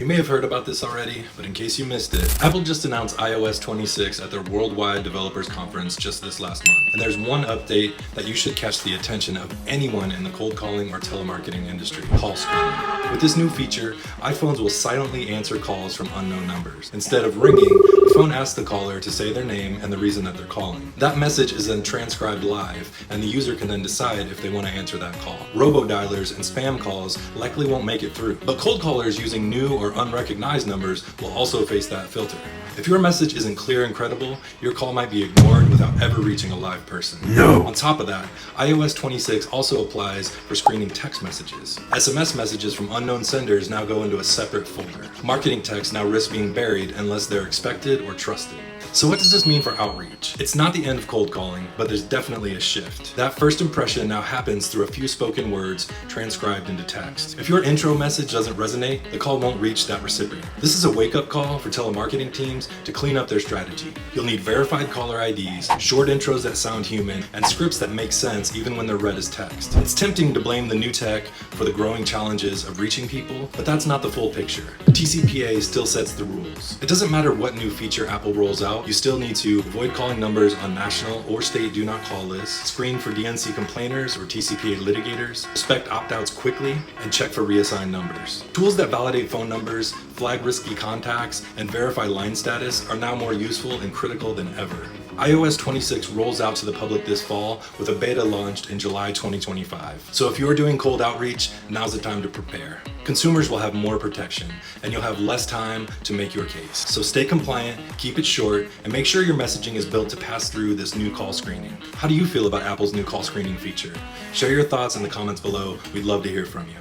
You may have heard about this already, but in case you missed it, Apple just announced iOS 26 at their Worldwide Developers Conference just this last month. And there's one update that you should catch the attention of anyone in the cold calling or telemarketing industry: call screening. With this new feature, iPhones will silently answer calls from unknown numbers. Instead of ringing, the phone asks the caller to say their name and the reason that they're calling. That message is then transcribed live, and the user can then decide if they want to answer that call. Robodialers and spam calls likely won't make it through, but cold callers using new or unrecognized numbers will also face that filter. If your message isn't clear and credible, your call might be ignored without ever reaching a live person. No! On top of that, iOS 26 also applies for screening text messages. SMS messages from unknown senders now go into a separate folder. Marketing texts now risk being buried unless they're expected or trusted. So what does this mean for outreach? It's not the end of cold calling, but there's definitely a shift. That first impression now happens through a few spoken words transcribed into text. If your intro message doesn't resonate, the call won't reach that recipient. This is a wake-up call for telemarketing teams to clean up their strategy. You'll need verified caller IDs, short intros that sound human, and scripts that make sense even when they're read as text. It's tempting to blame the new tech for the growing challenges of reaching people, but that's not the full picture. TCPA still sets the rules. It doesn't matter what new feature Apple rolls out, you still need to avoid calling numbers on national or state do not call lists, screen for DNC complainers or TCPA litigators, respect opt-outs quickly, and check for reassigned numbers. Tools that validate phone numbers, flag risky contacts, and verify line status are now more useful and critical than ever. iOS 26 rolls out to the public this fall with a beta launched in July 2025. So if you're doing cold outreach, now's the time to prepare. Consumers will have more protection, and you'll have less time to make your case. So stay compliant, keep it short, and make sure your messaging is built to pass through this new call screening. How do you feel about Apple's new call screening feature? Share your thoughts in the comments below. We'd love to hear from you.